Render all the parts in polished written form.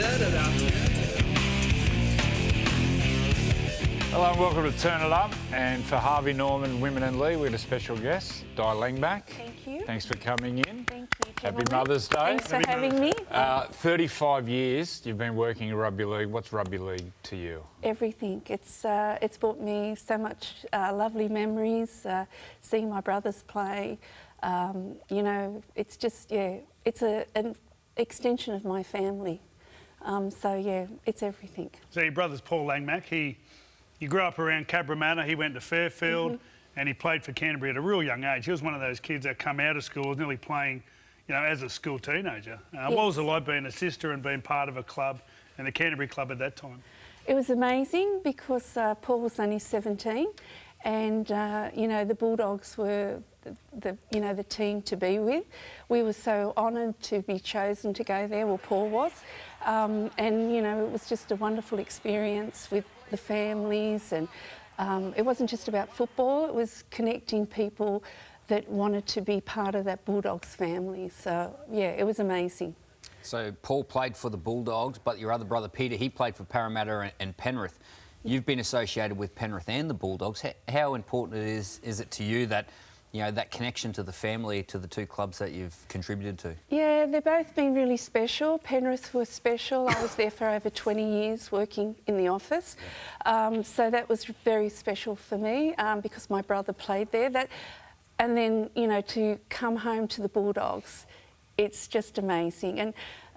Hello and welcome to Turn It Up. And for Harvey Norman, Women and Lee, we had a special guest, Di Langback. Thank you. Thanks for coming in. Thank you, Happy Mother's Day. Thanks for having me. 35 years you've been working in rugby league. What's rugby league to you? Everything. It's brought me so much lovely memories, seeing my brothers play. You know, it's just, it's an extension of my family. So, yeah, it's everything. So your brother's Paul Langmack. You grew up around Cabramatta. He went to Fairfield and he played for Canterbury at a real young age. He was one of those kids that come out of school, nearly playing, you know, as a school teenager. What was it like being a sister and being part of a club and the Canterbury club at that time? It was amazing because Paul was only 17 and, you know, the Bulldogs were the team to be with. We were so honoured to be chosen to go there, well, Paul was. And, you know, it was just a wonderful experience with the families, and it wasn't just about football, it was connecting people that wanted to be part of that Bulldogs family. So, yeah, it was amazing. So Paul played for the Bulldogs, but your other brother Peter, he played for Parramatta and Penrith. You've been associated with Penrith and the Bulldogs. How important is it to you that, you know, that connection to the family, to the two clubs that you've contributed to? Yeah, they've both been really special. Penrith was special. I was there for over 20 years working in the office. So that was very special for me because my brother played there. And then, you know, to come home to the Bulldogs, it's just amazing. And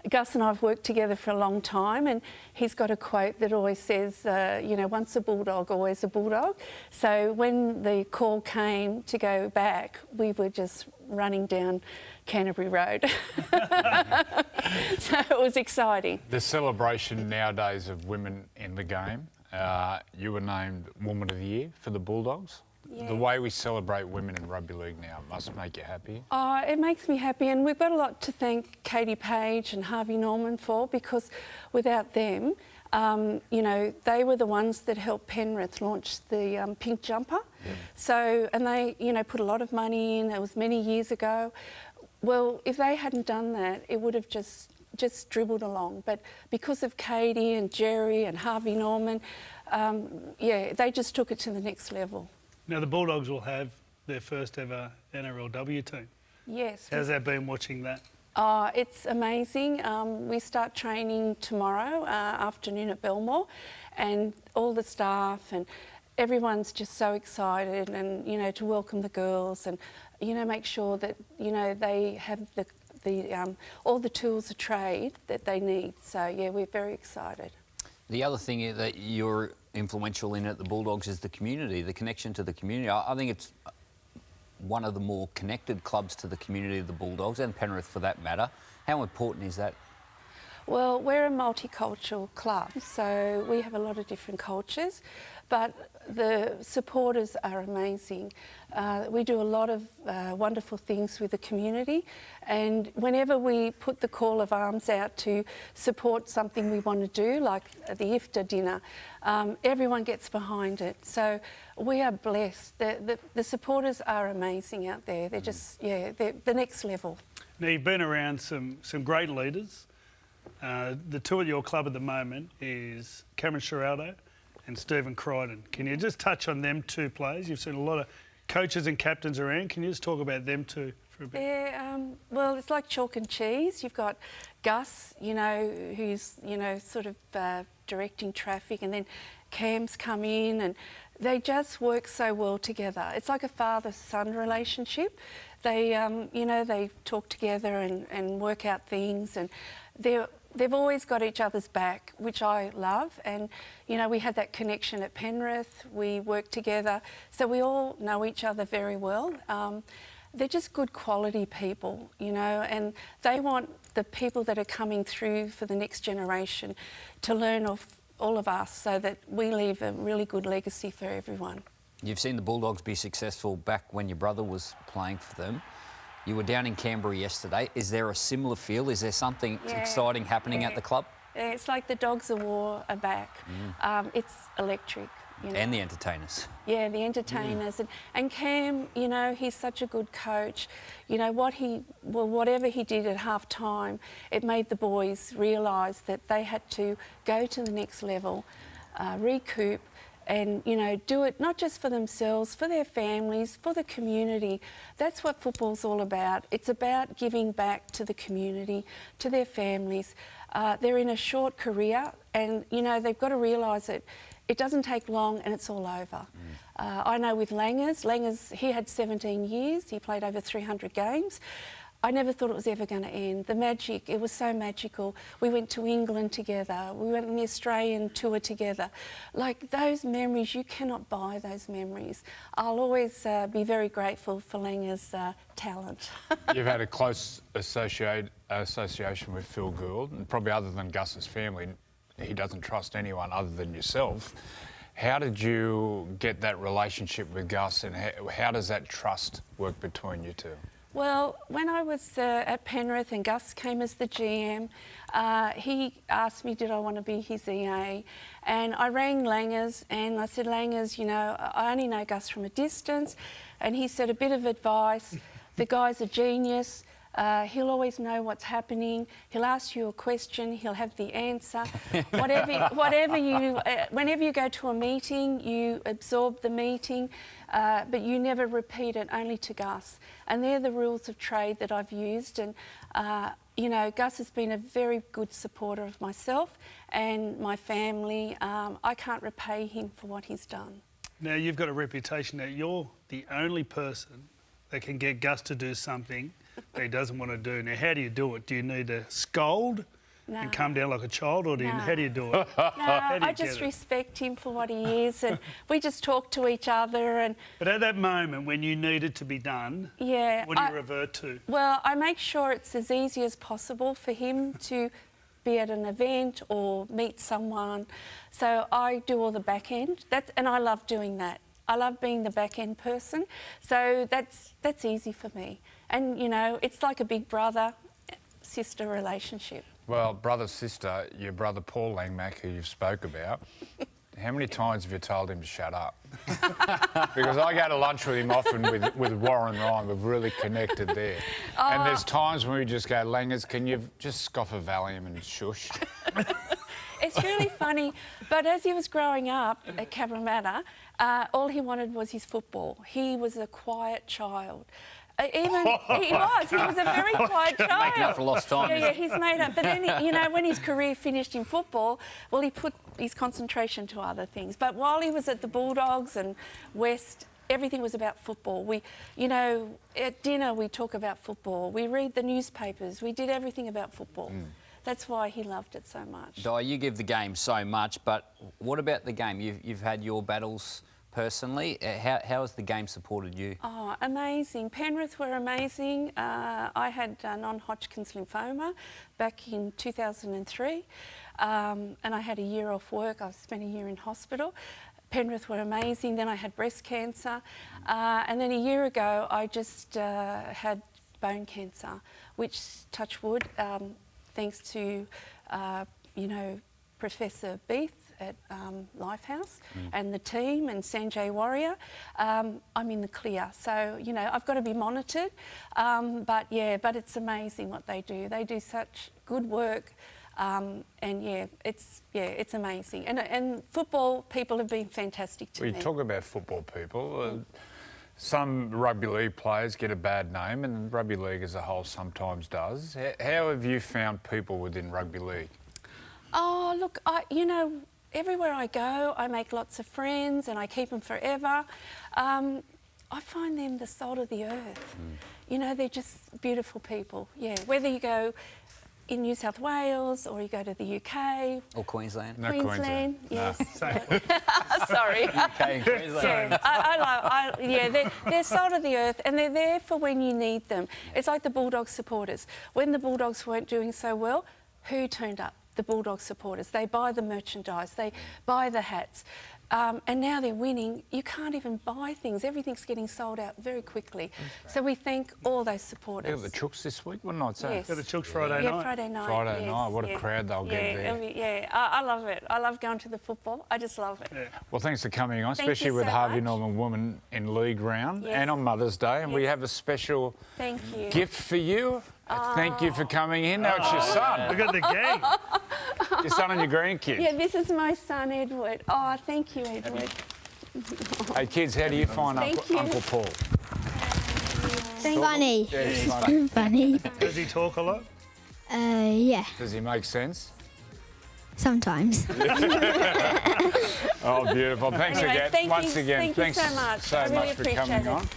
Gus and I have worked together for a long time, and he's got a quote that always says, you know, once a Bulldog, always a Bulldog. So when the call came to go back, we were just running down Canterbury Road. So it was exciting. The celebration nowadays of women in the game. You were named Woman of the Year for the Bulldogs. Yeah. The way we celebrate women in rugby league now must make you happy. It makes me happy, and we've got a lot to thank Katie Page and Harvey Norman for, because without them, you know, they were the ones that helped Penrith launch the pink jumper. Yeah. So, and they, you know, put a lot of money in. It was many years ago. Well, if they hadn't done that, it would have just dribbled along. But because of Katie and Jerry and Harvey Norman, yeah, they just took it to the next level. Now, the Bulldogs will have their first ever NRLW team. Yes. How's that been watching that? It's amazing. We start training tomorrow afternoon at Belmore, and all the staff and everyone's just so excited, and, you know, to welcome the girls and, you know, make sure that, you know, they have all the tools of trade that they need. So, yeah, we're very excited. The other thing that you're influential in at the Bulldogs is the community, the connection to the community. I think it's one of the more connected clubs to the community of the Bulldogs, and Penrith for that matter. How important is that? Well, we're a multicultural club, so we have a lot of different cultures, but the supporters are amazing. We do a lot of wonderful things with the community, and whenever we put the call of arms out to support something we want to do, like the IFTA dinner, everyone gets behind it. So we are blessed. The supporters are amazing out there. They're just, yeah, they're the next level. Now, you've been around some great leaders. The two at your club at the moment is Cameron Ciraldo and Stephen Crichton. Can you just touch on them two players? You've seen a lot of coaches and captains around. Can you just talk about them two for a bit? Yeah, well, it's like chalk and cheese. You've got Gus, you know, who's, you know, sort of directing traffic, and then Cam's come in, and they just work so well together. It's like a father-son relationship. They, you know, they talk together and work out things, and they've always got each other's back, which I love. And, you know, we had that connection at Penrith. We work together, so we all know each other very well. They're just good quality people, you know, and they want the people that are coming through for the next generation to learn off all of us, so that we leave a really good legacy for everyone. You've seen the Bulldogs be successful back when your brother was playing for them. You were down in Canberra yesterday. Is there a similar feel? Is there something exciting happening at the club? Yeah, it's like the Dogs of War are back. It's electric. You know? And the entertainers. Yeah, the entertainers. And Cam, you know, he's such a good coach. You know, whatever he did at half time, it made the boys realise that they had to go to the next level, recoup, and, you know, do it not just for themselves, for their families, for the community. That's what football's all about. It's about giving back to the community, to their families. They're in a short career and, you know, they've got to realise that it doesn't take long and it's all over. I know with Langers, he had 17 years, he played over 300 games. I never thought it was ever going to end. The magic, it was so magical. We went to England together. We went on the Australian tour together. Like those memories, you cannot buy those memories. I'll always be very grateful for Langer's talent. You've had a close association with Phil Gould, and probably other than Gus's family, he doesn't trust anyone other than yourself. How did you get that relationship with Gus, and how does that trust work between you two? Well, when I was at Penrith and Gus came as the GM, he asked me did I want to be his EA, and I rang Langers and I said, Langers, you know, I only know Gus from a distance, and he said a bit of advice, the guy's a genius, he'll always know what's happening, he'll ask you a question, he'll have the answer. Whenever you go to a meeting, you absorb the meeting, but you never repeat it, only to Gus. And they're the rules of trade that I've used. And, you know, Gus has been a very good supporter of myself and my family. I can't repay him for what he's done. Now, you've got a reputation that you're the only person that can get Gus to do something that he doesn't want to do. Now, how do you do it? Do you need to scold and come down like a child, or how do you do it? No, I just respect him for what he is, and we just talk to each other. But at that moment when you need it to be done, yeah, what do you revert to? Well, I make sure it's as easy as possible for him to be at an event or meet someone. So I do all the back end, and I love doing that. I love being the back end person, so that's easy for me. And, you know, it's like a big brother-sister relationship. Well, brother-sister, your brother Paul Langmack, who you've spoke about, how many times have you told him to shut up? Because I go to lunch with him often with Warren Ryan. We've really connected there. And there's times when we just go, Langers, can you just scoff a Valium and shush? It's really funny, but as he was growing up at Cabramatta, all he wanted was his football. He was a quiet child. He was a very quiet child. Making up for lost time. Yeah, he's made up. But then, you know, when his career finished in football, well, he put his concentration to other things. But while he was at the Bulldogs and West, everything was about football. We, you know, at dinner we talk about football. We read the newspapers. We did everything about football. That's why he loved it so much. Di, you give the game so much, but what about the game? You've had your battles personally. How has the game supported you? Oh, amazing. Penrith were amazing. I had non-Hodgkin's lymphoma back in 2003, and I had a year off work. I spent a year in hospital. Penrith were amazing. Then I had breast cancer, and then a year ago I just had bone cancer, which, touch wood, thanks to, you know, Professor Beath at Lifehouse and the team and Sanjay Warrior, I'm in the clear. So, you know, I've got to be monitored. But it's amazing what they do. They do such good work. And it's amazing. And football people have been fantastic to me. We talk about football people. Some rugby league players get a bad name, and rugby league as a whole sometimes does. How have you found people within rugby league? Oh, look, you know, everywhere I go, I make lots of friends and I keep them forever. I find them the salt of the earth. You know, they're just beautiful people. Yeah, whether you go in New South Wales or you go to the UK. Or Queensland? No, Queensland, yes. Same. Sorry. UK and Queensland. Yeah, they're salt of the earth and they're there for when you need them. It's like the Bulldogs supporters. When the Bulldogs weren't doing so well, who turned up? The Bulldogs supporters. They buy the merchandise, they buy the hats. and now they're winning. You can't even buy things. Everything's getting sold out very quickly. So we thank all those supporters. You got the Chooks this week, what night? Yes. Got the Chooks Friday Yeah, night. Friday night. Friday yes, night. What a yeah. crowd they'll get there. Yeah, I love it. I love going to the football. I just love it. Yeah. Well, thanks for coming on, Thank you especially with so Harvey much. Norman Women in League round Yes. and on Mother's Day. And we Yes. have a special Thank you. gift for you. Thank you for coming in. Now it's your son. Look at the gang. Your son and your grandkids. Yeah, this is my son, Edward. Oh, thank you, Edward. Hey, kids, how do you find Thank you. Uncle Paul? Funny. Yeah, he's funny. Funny. Does he talk a lot? Yeah, Does he make sense? sometimes. Oh, beautiful. Thanks Anyway, again. thank Once you, again, thank you thanks so much. I really for appreciate coming it. on.